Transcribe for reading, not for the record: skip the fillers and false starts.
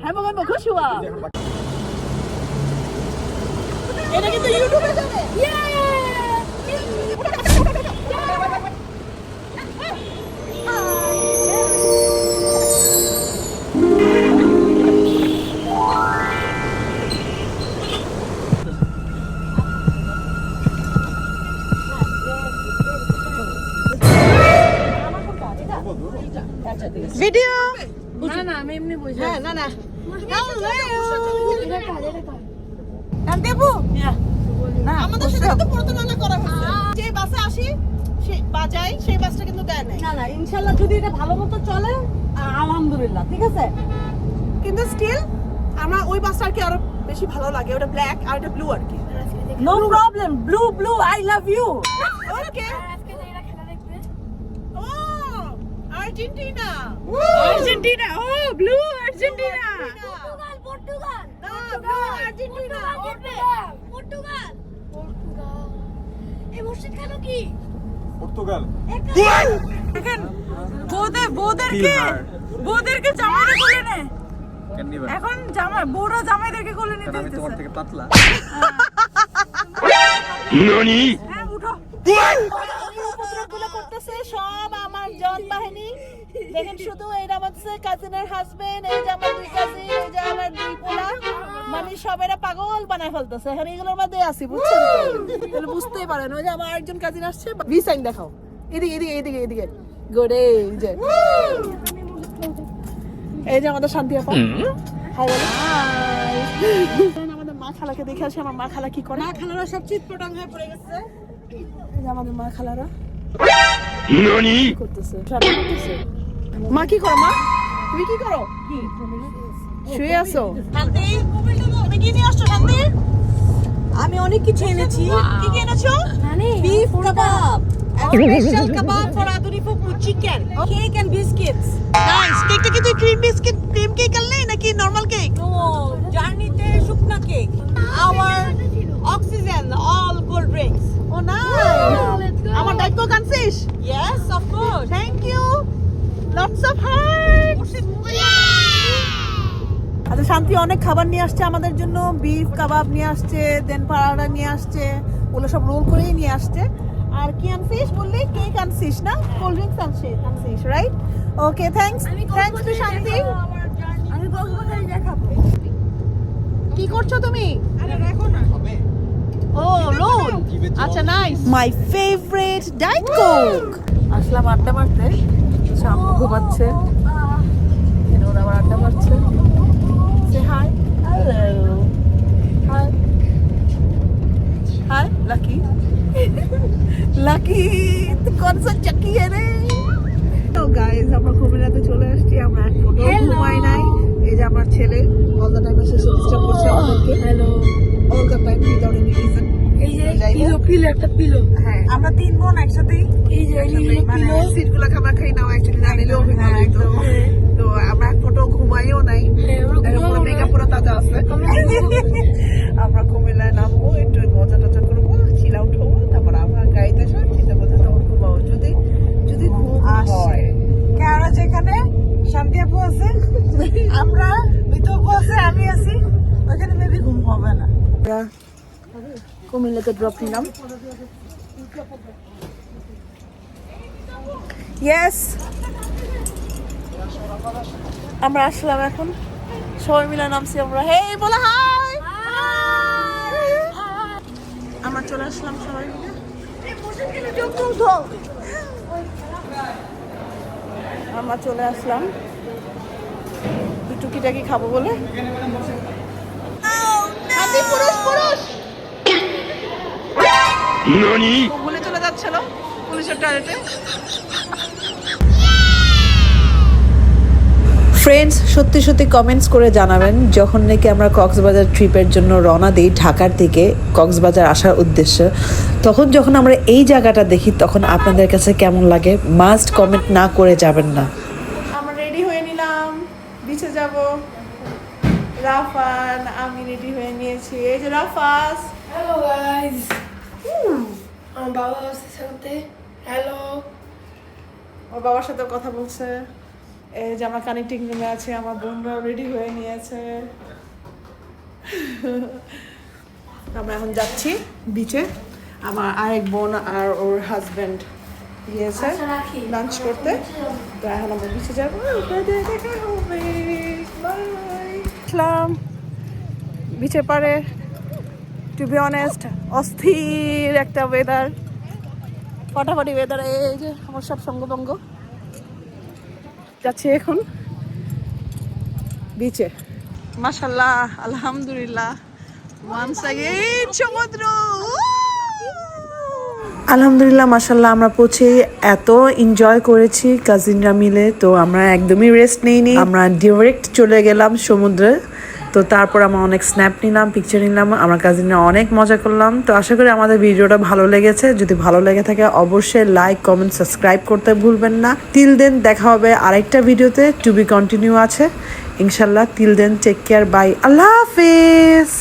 হ্যাঁ খুব শুয়া এটা কিন্তু ইউটিউবে যাবে ভিডিও না না আমি এমনি বলছি হ্যাঁ না না দেবো না আমাদের সাথে তো প্রতারণা করা হচ্ছে যে বাসে আসি সেই বাজাই সেই বাসটা কিন্তু দেয় না না ইনশাআল্লাহ যদি এটা ভালো মতো চলে আলহামদুলিল্লাহ ঠিক আছে কিন্তু স্টিল আমরা ওই বাসটা কি আরো বেশি ভালো লাগে ওটা ব্ল্যাক আর এটা ব্লু আর কি no problem blue I love you okay Argentina. Oh, blue Argentina. Portugal. No, Argentina. Portugal. এই মসজিদ কেন কি? পর্তুগাল। দেখেন বউদেরকে জামাইদের কোলে নে। এখন বউরা জামাইদেরকে কোলে নিতে আমি তোমার থেকে পাতলা। ননি? হ্যাঁ উঠো। করতেছে সব আমার জন বাহিনী দেখেন শুধু এইটা হচ্ছে কাজিনের হাজবেন্ড এই যে আমার দুই কাজিন এই যে আমার দুই পোলা মানে সব এরা পাগল বানায় ফেলতেছে এখন এগুলোর মধ্যে আছি বুঝছেন তাহলে বুঝতেই পারেন ওই যে আমার আরেকজন কাজিন আসছে ভি সাইন দেখাও এদিকে গোড়ে এই যে আমাদের শান্তি আপা হাই বলো আমাদের মা খালাকে দেখে আসে আমার মা খালা কি করে মা খালারা সব চিৎপটাং হয়ে পড়ে গেছে এই যে আমাদের মা খালারা ননি? করতেছে মা কি করো মা তুমি কি করো শুয়ে আছো শান্তি তুমি কি নিয়ে আসছো শান্তি আমি অনেক কিছু এনেছি কি কি এনেছো beef kebab special kebab for Aduri ফুপু chicken cake and biscuits nice কেকটা কি তুই ক্রিম কেক আনলে নাকি নরমাল কেক নো জার্নিতে শুকনা cake our oxygen all cold drinks ও নাইস আমার দায়িত্ব কানছিস yes of course thank you lots of heart আচ্ছা শান্তি অনেক খাবার নিয়ে আসছে আমাদের জন্য বিফ কাবাব নিয়ে আসছে দেন পারাটা নিয়ে আসছে ওগুলো সব রোল করেই নিয়ে আসছে আর কি আনছিস বললি কেক আনছিস না কোল্ড ড্রিঙ্কস আনছিস right okay thanks to Shanti আমি কক্সবাজারে দেখাবো কি করছো তুমি আরে রাখো না ও রোল আচ্ছা nice my favourite diet Coke আসলাম আড্ডা মারতে শাম্পু ঘুমাচ্ছে ওরা আবার আড্ডা মারছে সে হাই হ্যালো হাই লাকি তো কোন সা চাকি রে তো গাইস আমরা কুমিল্লাতে চলে আসছি আমরা এক ফটো ঘুমাই নাই এই যে আমার ছেলে অল দ্য টাইম এসে ডিস্টার্ব করছে আমাদেরকে hello all the time without any reason এই যে পিলো একটা পিলো হ্যাঁ আমরা তিন বোন একসাথে এই যে পিলো সিটগুলো আমরা খাই নাও অ্যাকচুয়ালি না নিলেও হবে তো আমরা এক ফটো ঘুমাইও নাই পুরো মেকআপ পুরো তাজা আছে আমরা কুমিল্লায় নামবো একটু মজা টজা করবো চিল আউট হবো তারপর আবার গাড়িতে এসে চিন্তা করতে তখন ঘুমাবো যদি ঘুম হয় কারণ যেখানে শান্তি আপু আছে আমরা মিতু আছে আমি আছি ওখানে মেবি ঘুম হবে না কুমিল্লাতে ড্রপ নিলাম ইয়েস আমরা আসলাম এখন সবাই মিলে নামছি আমরা হে বলা হাই আমরা চলে আসলাম সবাই মিলে আমরা চলে আসলাম টুকিটাকি খাবো বলে বলে চলে যাচ্ছিল পুলিশের টয়লেটে ফ্রেন্ডস সত্যি সত্যি কমেন্টস করে জানাবেন যখন নাকি আমরা কক্সবাজার ট্রিপের জন্য রওনা দিই ঢাকার থেকে কক্সবাজার আসার উদ্দেশ্যে তখন যখন আমরা এই জায়গাটা দেখি তখন আপনাদের কাছে কেমন লাগে মাস্ট কমেন্ট না করে যাবেন না আমরা রেডি হয়ে নিলাম বিচে যাব রাফান আমি রেডি হয়ে নিয়েছি এই যে রাফাস হ্যালো গাইস আমার বাবা আসছে সাথে হ্যালো ওর বাবার সাথে কথা বলছে। এই যে আমার কানেক্টিং রুমে আছে, আমার বোনরাও রেডি হয়ে নিয়েছে। আমরা এখন যাচ্ছি বিচে। আমার আরেক বোন আর ওর হাজব্যান্ড গিয়েছে লাঞ্চ করতে, তো এখন আমরা বিচে যাবো। দেখা হবে, বাই। বিচের পারে, টু বি অনেস্ট অস্থির একটা ওয়েদার, ফাটাফাটি ওয়েদার। এই যে আমার সব সঙ্গভঙ্গ যাচ্ছে এখন বিচে। মাশাআল্লাহ, আলহামদুলিল্লাহ, ওয়ান্স अगेन সমুদ্র। আলহামদুলিল্লাহ, মাশাল্লাহ, আমরা পৌঁছে এত এনজয় করেছি কাজিনরা মিলে। তো আমরা একদমই রেস্ট নেইনি, আমরা ডিরেক্ট চলে গেলাম সমুদ্রে। তো তারপর আমরা অনেক স্ন্যাপ নিলাম, পিকচার নিলাম, আমরা কাজিনরা অনেক মজা করলাম। তো আশা করি আমাদের ভিডিওটা ভালো লেগেছে। যদি ভালো লেগে থাকে অবশ্যই লাইক, কমেন্ট, সাবস্ক্রাইব করতে ভুলবেন না। টিল দেন দেখা হবে আরেকটা ভিডিওতে, টু বি কন্টিনিউ আছে ইনশাল্লাহ। Till then take care, bye, আল্লাহ হাফেজ।